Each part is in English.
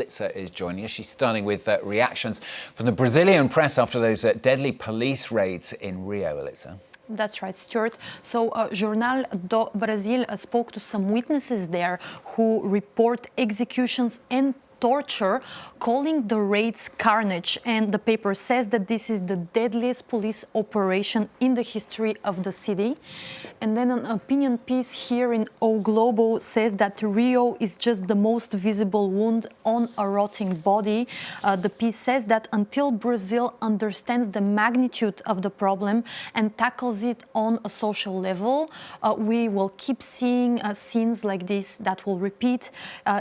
Leavitt is joining us. She's starting with reactions from the Brazilian press after those deadly police raids in Rio, Leavitt. That's right, Stuart. So Jornal do Brasil spoke to some witnesses there who report executions and torture, calling the raids carnage. And the paper says that this is the deadliest police operation in the history of the city. And then an opinion piece here in O Globo says that Rio is just the most visible wound on a rotting body. The piece says that until Brazil understands the magnitude of the problem and tackles it on a social level, we will keep seeing scenes like this that will repeat.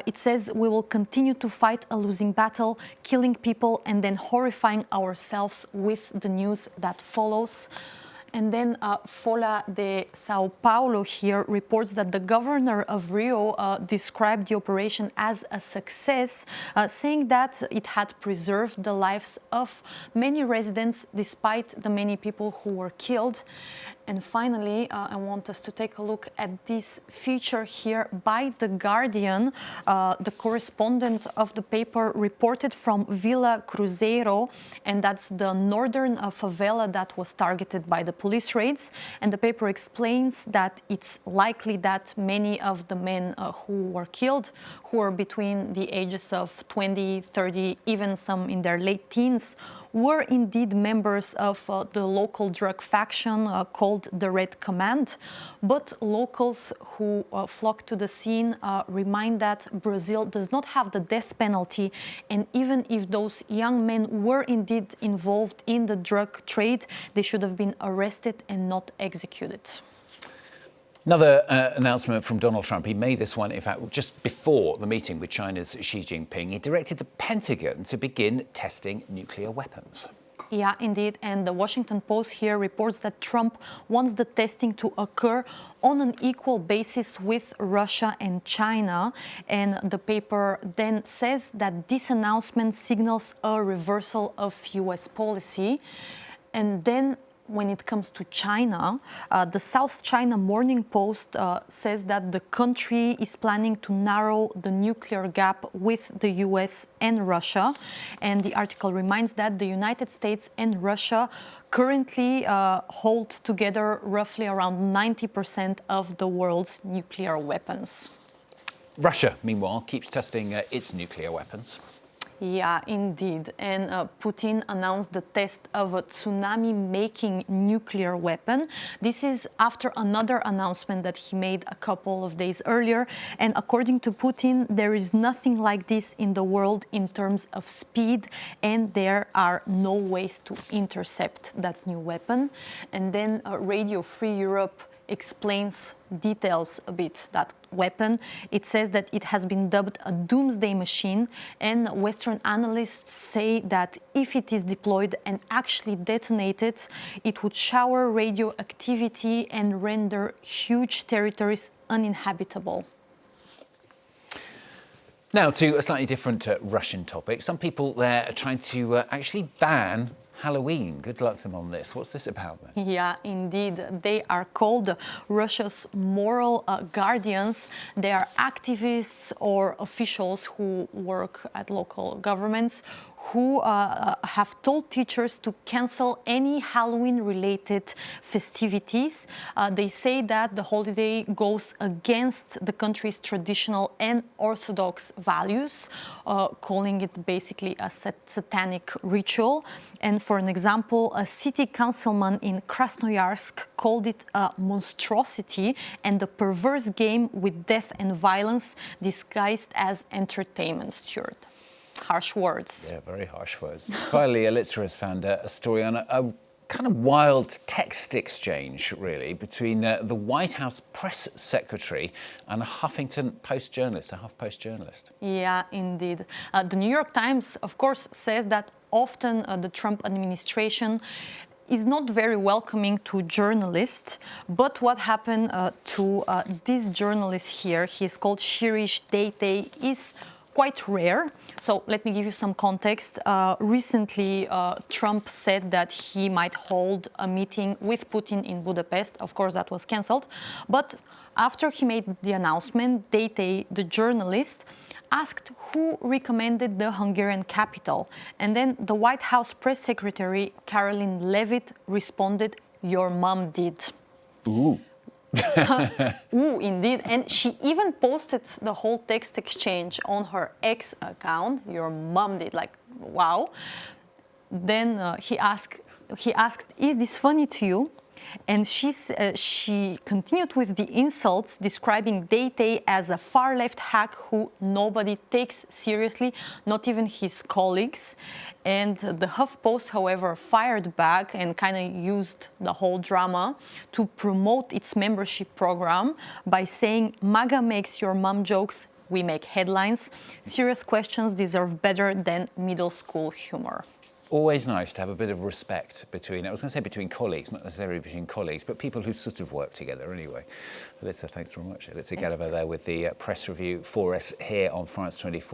It says we will continue to fight a losing battle, killing people and then horrifying ourselves with the news that follows. And then Folha de Sao Paulo here reports that the governor of Rio described the operation as a success, saying that it had preserved the lives of many residents despite the many people who were killed. And finally, I want us to take a look at this feature here by The Guardian. The correspondent of the paper reported from Vila Cruzeiro, and that's the northern favela that was targeted by the police raids. And the paper explains that it's likely that many of the men who were killed, who are between the ages of 20, 30, even some in their late teens, were indeed members of the local drug faction called the Red Command. But locals who flocked to the scene remind that Brazil does not have the death penalty, and even if those young men were indeed involved in the drug trade, they should have been arrested and not executed. Another announcement from Donald Trump. He made this one, in fact, just before the meeting with China's Xi Jinping. He directed the Pentagon to begin testing nuclear weapons. Yeah, indeed. And the Washington Post here reports that Trump wants the testing to occur on an equal basis with Russia and China. And the paper then says that this announcement signals a reversal of US policy. And then when it comes to China, the South China Morning Post says that the country is planning to narrow the nuclear gap with the US and Russia. And the article reminds that the United States and Russia currently hold together roughly around 90% of the world's nuclear weapons. Russia, meanwhile, keeps testing its nuclear weapons. Yeah, indeed. And Putin announced the test of a tsunami-making nuclear weapon. This is after another announcement that he made a couple of days earlier. And according to Putin, there is nothing like this in the world in terms of speed, and there are no ways to intercept that new weapon. And then Radio Free Europe explains details a bit that weapon. It says that it has been dubbed a doomsday machine, and Western analysts say that if it is deployed and actually detonated, it would shower radioactivity and render huge territories uninhabitable. Now to a slightly different Russian topic. Some people there are trying to actually ban Halloween. Good luck to them on this. What's this about then? Yeah, indeed. They are called Russia's moral guardians. They are activists or officials who work at local governments who have told teachers to cancel any Halloween-related festivities. They say that the holiday goes against the country's traditional and orthodox values, calling it basically a satanic ritual. And for an example, a city councilman in Krasnoyarsk called it a monstrosity and a perverse game with death and violence disguised as entertainment, Stuart. Harsh words. Yeah, very harsh words. Finally, Leavitt has found a story on a kind of wild text exchange, really, between the White House press secretary and a Huffington Post journalist, a HuffPost journalist. Yeah, indeed. The New York Times, of course, says that often the Trump administration is not very welcoming to journalists. But what happened to this journalist here, he is called Shirish Deite, is quite rare. So let me give you some context. Recently, Trump said that he might hold a meeting with Putin in Budapest. Of course, that was cancelled. But after he made the announcement, Deite, the journalist, asked who recommended the Hungarian capital. And then the White House press secretary, Karoline Leavitt, responded, "Your mom did." Ooh. Ooh, indeed. And she even posted the whole text exchange on her X account. "Your mom did." Like, wow. Then he asked, "Is this funny to you?" And she continued with the insults, describing Daytay as a far-left hack who nobody takes seriously, not even his colleagues. And the HuffPost, however, fired back and kind of used the whole drama to promote its membership program by saying, "MAGA makes your mom jokes, we make headlines. Serious questions deserve better than middle school humor." Always nice to have a bit of respect between, I was going to say between colleagues, not necessarily between colleagues, but people who sort of work together anyway. Alyssa, thanks very much. Alyssa Galliver there with the press review for us here on France 24.